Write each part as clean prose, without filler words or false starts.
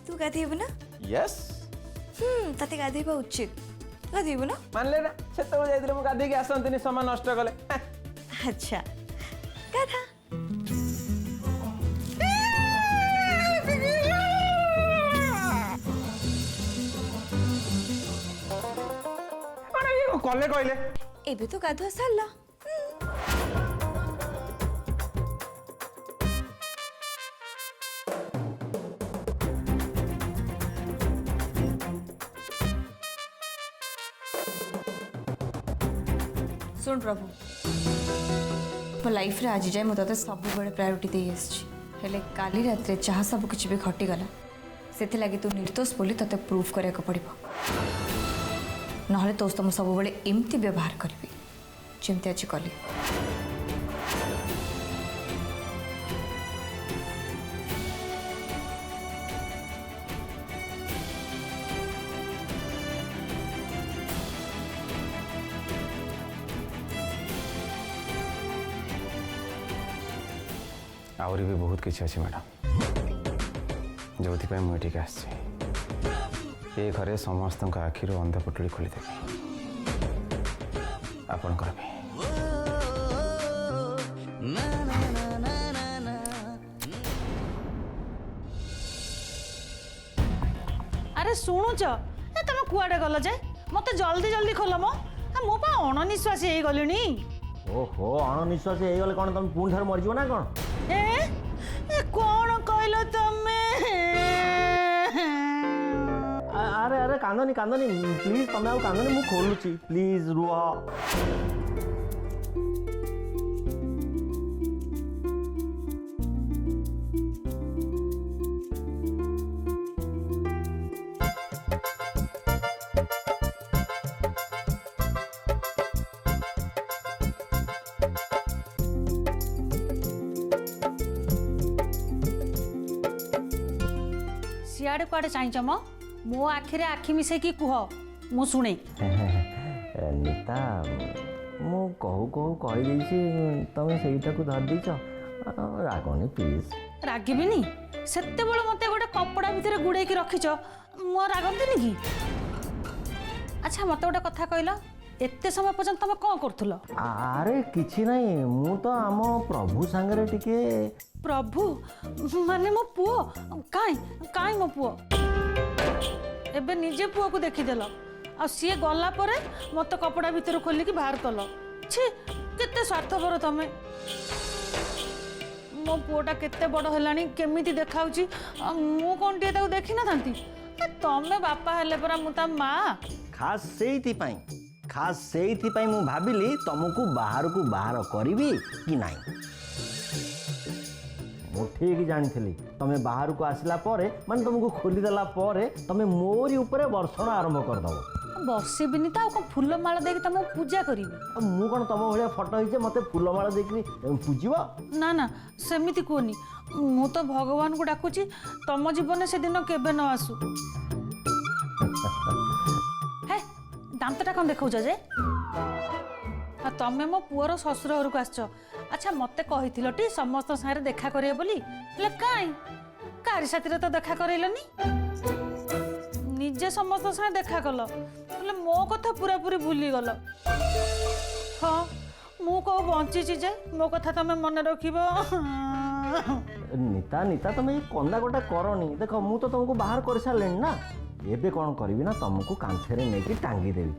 तू गाधेबु ना यस तते गाधेबा उचित गाधेबु ना मानले ना से तो जाइदिले मु गाधे के आसंतनी समय नष्ट कले अच्छा गाधा अरे ये कले कहले एबे तो गाधुआ सरला सुन प्रभु मो लाइफ रे आज जाए मुझे सब बड़े प्रायोरिटी दे हेले काली रात रे जहाँ सब किसी भी घटीगला से लगी तू निर्दोष बोली तते प्रूफ करा पड़ो ना तो तुम सब बड़े एमती व्यवहार करी जमती आज कली आउरी भी बहुत किसी अच्छे मैडम जो मुझे ये घरे समस्त आखिर अंधपुटुड़ी खोलीदेवी आपणकर भी अरे शुणुच तुम कुआडे गल जाए मत जल्दी जल्दी खोल मो पा अणनिश्वासी हो गली ओहो अणनिश्वासी हो गले कौन तुम पुणी थे मरज ना कौन कौन कहल तमे अरे अरे कांदनी कांदनी प्लीज तमें आउ कांदनी मु खोलुची प्लीज रुह सियाड़े कुआडे चाहिए मो आखिरे आखि मिसेकी कुह मु शुणे नीता मु कहू कहू कहीदेसी तमें सहीटा को धर दीच रागनी प्लीज रागिबिनी सेते बेले मते गोटे कपड़ा भितर गुड़े की रखिच मो रागंतिनी कि अच्छा मते गोटे कथा कहल एते समय पर्यंत तुम कौन करथुलो अरे किछि नहीं मु तो आम प्रभु सांगरे टिके प्रभु माने मो पुओ काई काई मो पुओ एबे निजे पुओ को देखिदेल आ सी गला परे मत कपड़ा भितर खोलिकी बाहर कल छी केते स्वार्थपर तमे मो पुओटा केते बड़ हेलानी केमिति देखाउची मु कोन टे ताको देखि ना थांती तमे बापा हेले परा मु ता मां खास सेइथि मु भाबिली तुमको बाहर को बाहर करिवि कि नाही मु ठीक जानी तमें बाहर को आसला परे माने तुमको खोलीदेला परे तमें मोरी ऊपर वर्षण आरंभ करदब बसिबिनी ता को फूल माला देकी तुम पूजा करी मु कौन तुम भाया फटो होइछे मते फूल माला देकी पूजिबो ना ना सेमिति कोनी मु तो भगवान को डाकुची तम जीवन से दिन केबे न आसु हे दांतटा कौन देखौ जे आ तमे मो पुअर ससुर घर को आसछ अच्छा मते कहिथिलो टी समस्त सारे देखा करिए बोली ले काई कारी साथी तो देखा करैलनी निजे समस्त सारे देखा कल बोले मो कथा पूरा पूरी भूली गल हाँ मु को बंची जे मो कथा तमे मन रखिबो नीता नीता तुम कंदा गोटा करनी देख मु तो तुमको बाहर कर सारे ना एबे कौन करी ना तुमको कांथेरे नहीं टांगी देवी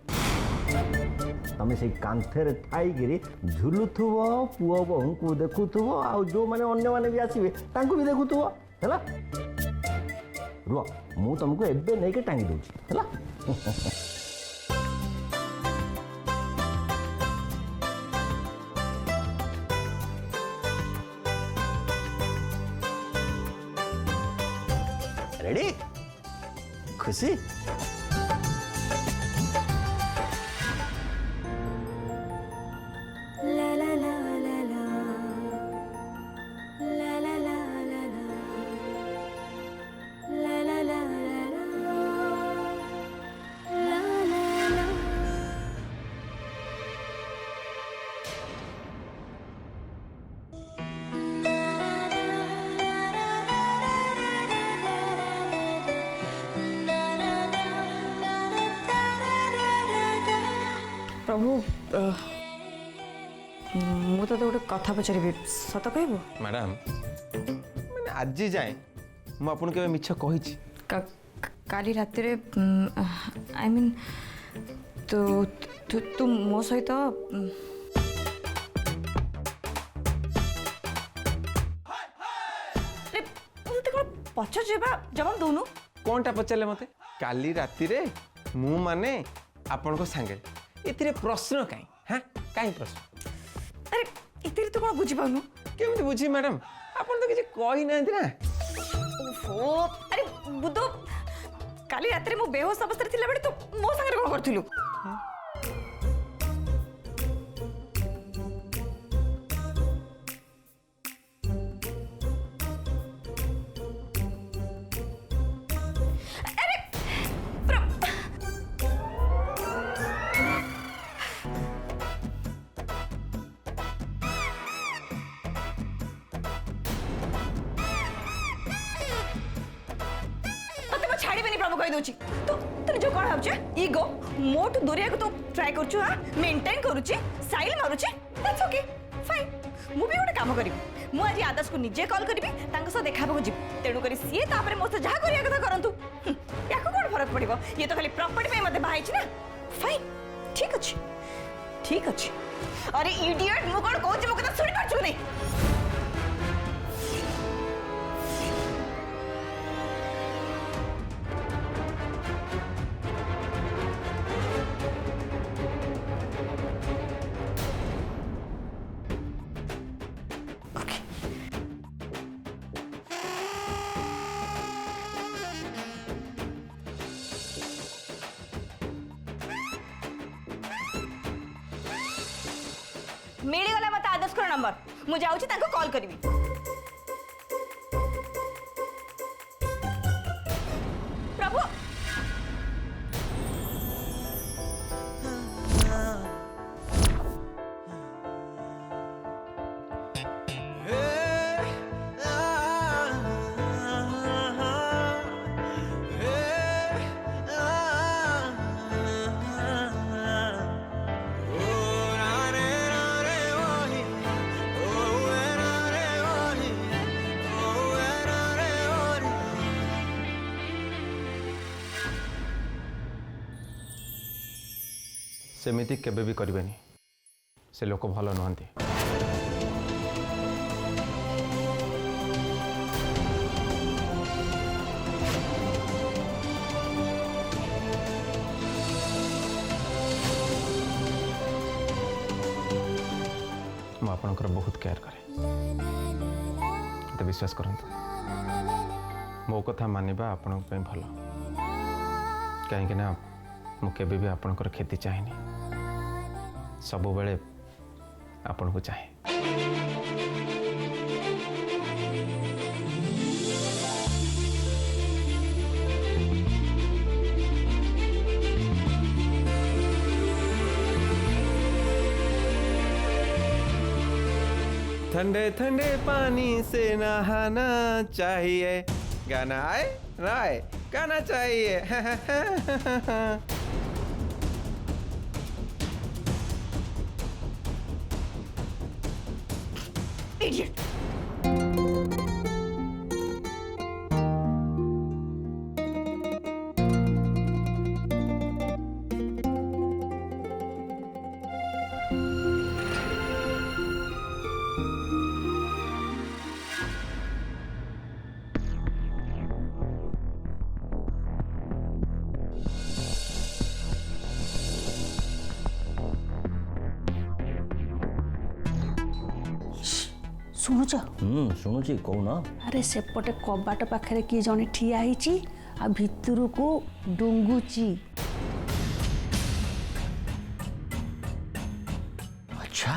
तमें से कांथेरे थाईकि झुलुथुब पुओ बहु को देखुथुब आ जो माने अन्य माने भी आसीबे तांको भी देखुथुब हैला रुह मु तुमको एबे नहीं टांगी दूची हैला रेडी खुशी प्रभु मु तो गोटे कथा पचारि सत कहबो मैडम मैंने आज जाए मु आपन के मिछ कहिछि काली रात आई मीन तो तू मो सहित पचार जवाब दौनु कोनटा पचारे मते काली राति रे मु माने आपन को संगे इतरे प्रश्न काई हां काई प्रश्न अरे इतरे तो कोन बुझी पाउनु केमिति बुझी मैडम आपन तो किछि कहि नांति ना ओहो अरे बुद्धो काली रात रे मु बेहोश अवस्था थिला बेले तो मो संगे कोन करथिलु प्रभु कहि दोची तो तने जो कोन भाबछ ईगो मोट दूरिया को तो ट्राई करछु हां मेंटेन करूची साइल मारूची दैट्स ओके फाइन मु भी गोटे काम करिबी मु आज आदर्श को निजे कॉल करिबी तांको सो देखाबो जिब तेनु करी सीए तापरे मोसे जहा करिया कथा करंतु याको कोन फरक पड़िबो ये तो खाली प्रॉपर्टी पे मते बाहाइछ ना फाइन ठीक अछि अरे इडियट मु कोन कहूची मु कथा सुनि पाछु नै मिली गला मत आदर्श को नंबर मु जाउची तांको कॉल करबी प्रभु सेमिति केबे भी करिवेनी से लोक भल नहंती मु आपनकर बहुत केयर करे तो विश्वास करंतु मो कथा मानिबा आपन पे भल कहीं ना मु केबे भी आपनकर खेती चाहेनी सब बेले आपन को चाहे ठंडे ठंडे पानी से नहाना चाहिए गाना आए राय गाना चाहिए इडियट शुणुच शुणुची कौन अरे सेपटे कबाट पाखरे किए जने ठिया ହେଇଛି आ भितरु को डुंगुची अच्छा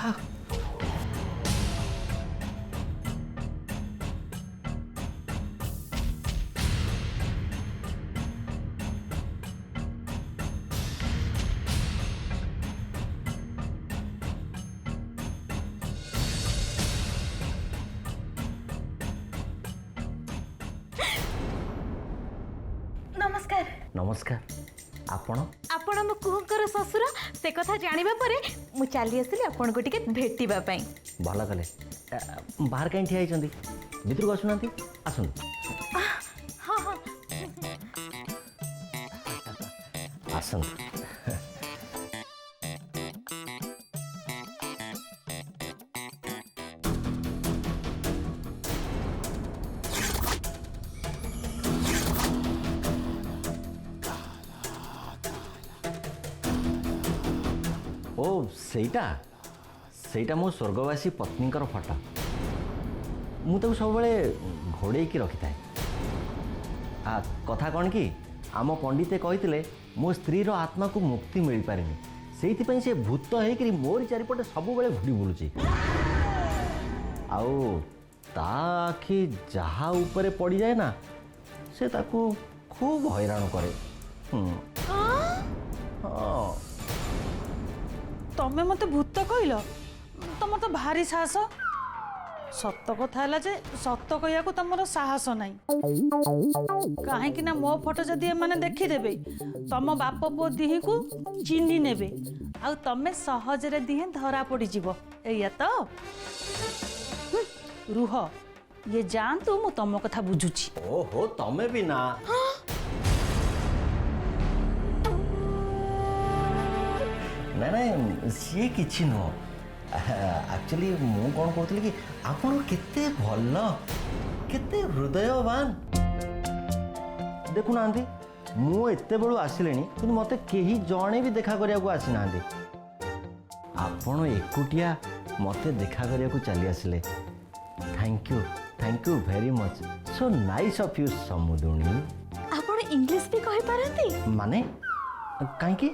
नमस्कार नमस्कार आपण आपण मो कुहकर ससुर से कथा जानिबा परे मु चली आसली आपण को टिके भेटिबा पई। भल कले बाहर कहीं ठिया होती भितर को आसुना आसन हाँ हाँ आसन ओ सेटा सेटा मो स्वर्गवासी पत्नीकर फटो मुझे सब घोड़े रखी थाए कथा कौन कि आम पंडिते कही मो स्त्री आत्मा को मुक्ति मिल पारे से से भूत होकर मोर चारिपटे सब घुरी बुलूची आउ ता आखि जहा ऊपर पड़ जाए ना से ताकू खूब हैरान करे। हाँ तमें मत भूत कहल तुम तो भारी साहस सत कथा है जे सत कहिया को तुम साहस ना कहीं ना मो फोटो जदि मैंने देखीदेवे तुम बाप पु दिही को चिन्ह नेबे आ तमें सहजरे दिहे धरा पड़ जीव या तो रुह ये जानतु मु तुम कथा बुझुची। ओहो तमें भी ना ना ना सी कि नुह एक्चुअली मु कौन कहती कि आपन केते भल केते हृदयवान देखु ना मु एते बड़ू आसिले कि मते केही जणे भी देखा करिया को आसी ना आपण एकुटिया मते देखा करिया को चली आसिले thank you very much so nice of you समुदुणी। आपण इंग्लिश भी कहि पारंती माने काहे कि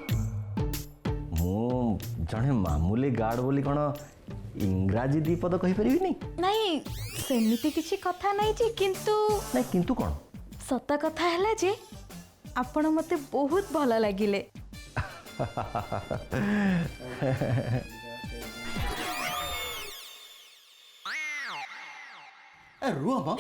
जड़े मामूली गार्ड बोली कौन इंग्राजी दीपद कही परिबिनी नहीं सेमिति किछि कथा नहीं जे किंतु नहीं किंतु कौन सत कथा हैला जे आपण मते बहुत भल लागिले। रुह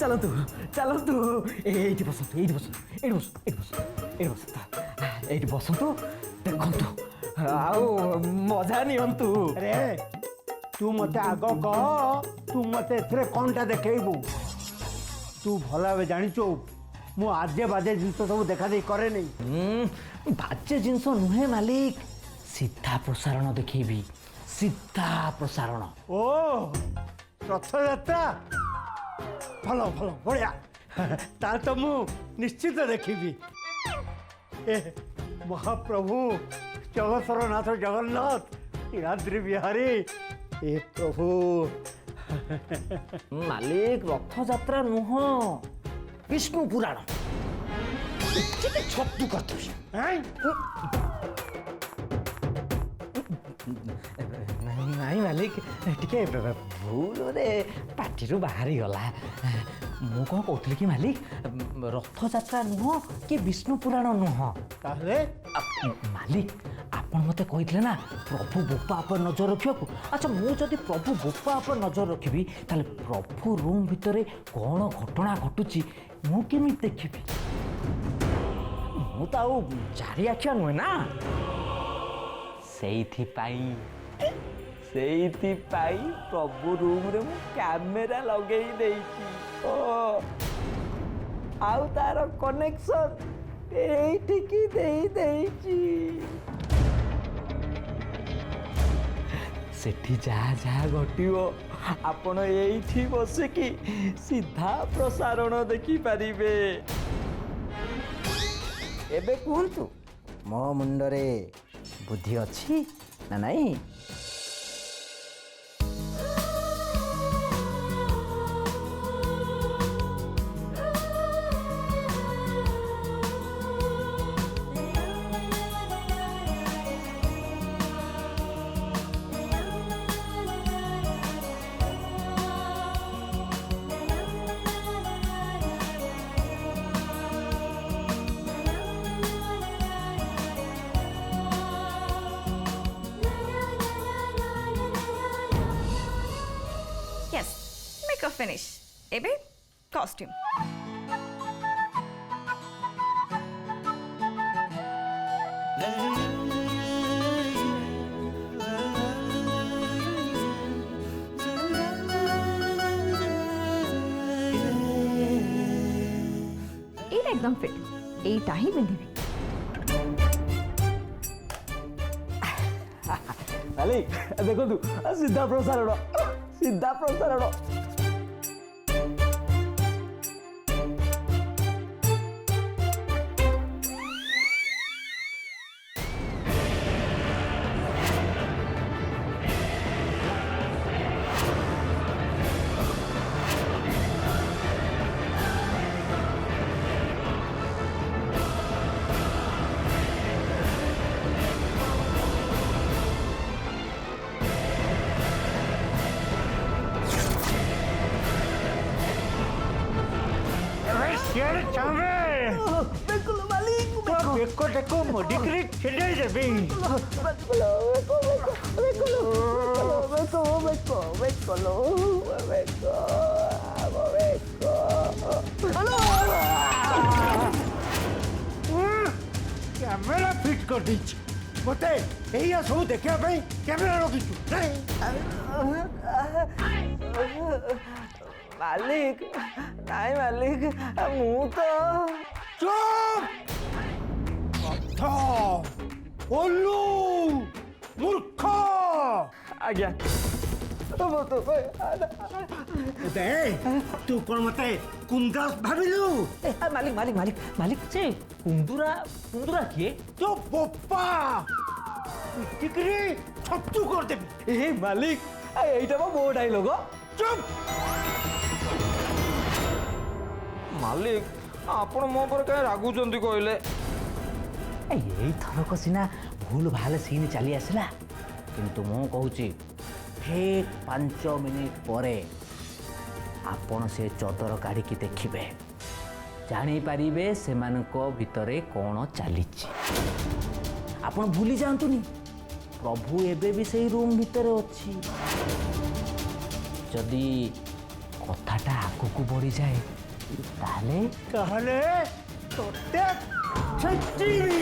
चलतु चलतु ये बसतु ये बसतु ये बस ये बस ये बस ये बसतु देखु आओ मजा नियंतु। अरे तू मते आग कह तू मते एथरे कोनटा देखेबू तू भल भाव जानिचो मु आजे बाजे जिनस सब देखा दे करे नहीं बाजे जिनस नुहे मालिक सीधा प्रसारण देखेबी सीधा प्रसारण। ओ रथ यात्रा भल भल बढ़िया ता तो मु निश्चित देखी महाप्रभु जगतर नाथ जगन्नाथ नीलाद्रि बिहारी ए प्रभु मालिक रथ यात्रा नुह विष्णु पुराण छतु नहीं मालिक टिके भूल रे पार्टी बाहरी गला मु कौन कहती कि मालिक रथ यात्रा नुह कि विष्णु पुराण नुह ताहले मालिक आपन मते कहितले ना प्रभु बोपा पर नजर रखियो। अच्छा मु जदि प्रभु बोपा पर नजर रखिबी ताले प्रभु रूम भितरे कौन घटना घटुची मु केमी देखिबी मु तो आउ चारि आखिया नुहे ना ସେଇଥିପାଇଁ ପ୍ରଭୁ ରୁମ୍ରେ ମୁଁ କ୍ୟାମେରା ଲଗେଇ ଦେଇଛି ଆଉ ତାର କନେକ୍ସନ୍ ଏଇଠିକି ଦେଇଛି ସେଠି ଯାହା ଯାହା ଘଟିବ ଆପଣ ଏଇଠି ବସିକି ସିଧା ପ୍ରସାରଣ ଦେଖିପାରିବେ। ଏବେ କୁହନ୍ତୁ ମୋ ମୁଣ୍ଡରେ ବୁଦ୍ଧି ଅଛି ନା ନାହିଁ? मेकअप फिनिश एबे कॉस्ट्यूम एटा एकदम फिट एटा ही पिंधिबी मालिक देखु सीधा प्रसारण ବେକ ଟେକ ମୋଡିକିରି ଛିଣ୍ଡେଇ ଦେବି କ୍ୟାମେରା ଫିଟ୍ କରିଦେଇଛି ମତେ ଏଇଆ ସବୁ ଦେଖିବା ପାଇଁ କ୍ୟାମେରା ରଖିଛୁ ମାଲିକ ନାଇଁ ମାଲିକ ମୁଁ ତ ଚୁପ୍ ଓଲୁ ମୂର୍ଖ ଆଜ୍ଞା ତୁ କଣ ମତେ କୁନ୍ଦାସ ଭାବିଲୁ ମାଲିକ ମାଲିକ ମାଲିକ ମାଲିକ ସେ କୁନ୍ଦୁରା କୁନ୍ଦୁରା କିଏ ତୋ ବୋପା ପିଟିକିରି ଛତୁ କରିଦେବି ଏ ମାଲିକ এইটা ମୋ ଡାଇଲଗ ଚୁପ୍ ମାଲିକ ଆପଣ ମୋ ଉପରେ କାହିଁ ରାଗୁଛନ୍ତି କହିଲେ ଏଇଥରକ ସିନା ଭୁଲ ଭାଲ ସିନ୍ ଚାଲି ଆସିଲା କିନ୍ତୁ ମୁଁ କହୁଛି ଠିକ୍ 5 ମିନିଟ୍ ପରେ ଆପଣ ସେ ଚଦର କାଢ଼ିକି ଦେଖିବେ ଜାଣିପାରିବେ ସେମାନଙ୍କ ଭିତରେ କ'ଣ ଚାଲିଛି ଆପଣ ଭୁଲି ଯାଆନ୍ତୁନି ପ୍ରଭୁ ଏବେ ବି ସେଇ ରୁମ୍ ଭିତରେ ଅଛି ଯଦି କଥାଟା ଆଗକୁ ବଢ଼ିଯାଏ ତାହେଲେ ତୋତେ ଛେଚିବି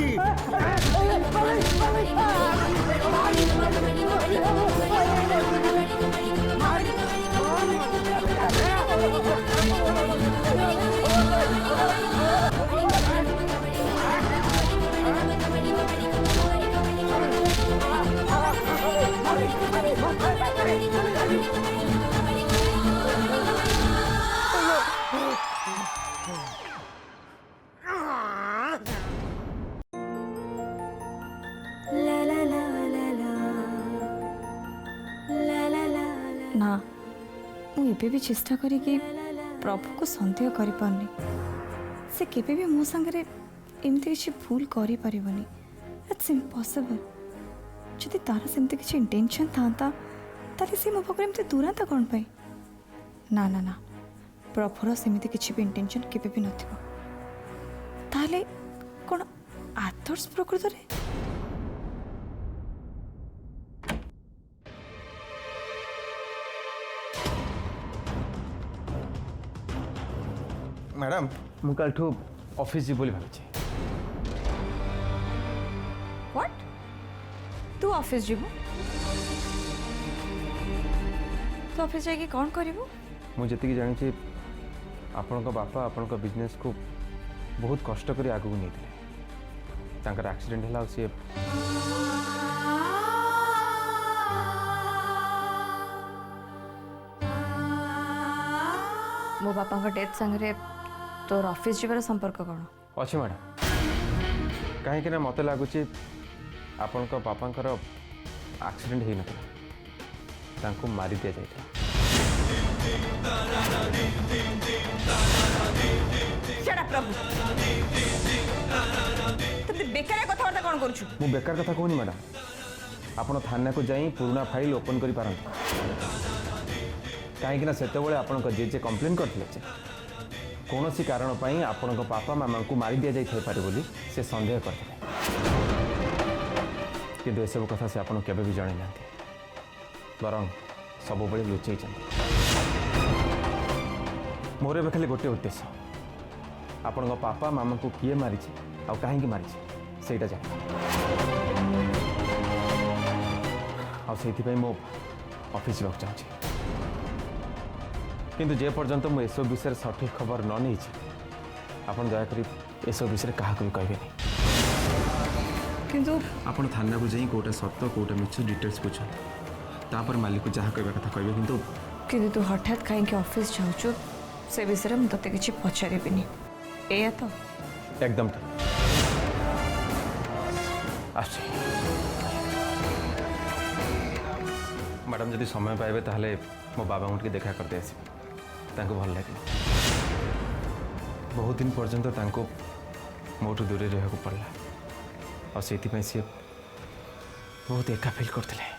ना मुझे भी चेष्टा करी कि प्रभु को सन्देह कर पारनी से केबे भी मो संगे एमती किसी भूल कर पारिबनी इट्स इम्पॉसिबल जदि तार सेमती किसी इंटेंशन था ताले से मो पाखरे एमती दूरांता कौन पाई ना ना ना प्रभुर सेमती किसी भी इंटेंशन केबे भी नथिबो ताले कौन आदर्श प्रकृत रे मैडम मु कालठू ऑफिस जी बोली भाबी व्हाट तू ऑफिस जीवु तू ऑफिस जाके कौन करिवु मु जति जानी छी आपण को बापा आपण को बिजनेस को बहुत कष्ट करी आगु नहीं थे तांकर एक्सीडेंट हला सी मो बापा का डेथ संगे तोर ऑफिस जीवार संपर्क कौन अच्छी मैडम कहीं ना मत लगुच आपण को बापांकर एक्सीडेंट हो ना मारी दि जाता बेकार कथबार्ता कौन करूछु मु बेकार कथा कहूनी मैडम आपण थाना को जाई पुराना फाइल ओपन करि पारंत कहीं से आपण को जे कंप्लेन करते कौन सी कारण पाई आपण को पापा मामा को मारी दि जाई बोली से संदेह करते कि सब कथा से आपन केबे भी जानी ना बरं सब बड़े लुचई मोर ए खाली गोटे उद्देश्य आपण पापा मामा को किए मारी आ कहीं मारी से जान आईपाई मो ऑफिस जावाक चाहूँगी किंतु जे पर्यंत मु एसब विषय सठिक खबर न नहीं आपन दयाकोरी एसब विषय क्या भी कहबेनी किंतु आपण थाना को जाई कोटा सत्य कोटा मिछ डिटेल्स पूछ तापर मालिक को जहाँ कहबा कथा कहबे किंतु तू हठात कहीं ऑफिस जाऊँ से विषय में तते किसी पचारिबिनी एया तो एकदम ठीक आसी मैडम जदि समय पाइबे ताहले मो बाबा को देखा करते आस भल लगे बहुत दिन पर्यंत मोठू दूर रहा पड़ा और से बहुत एका फिल करते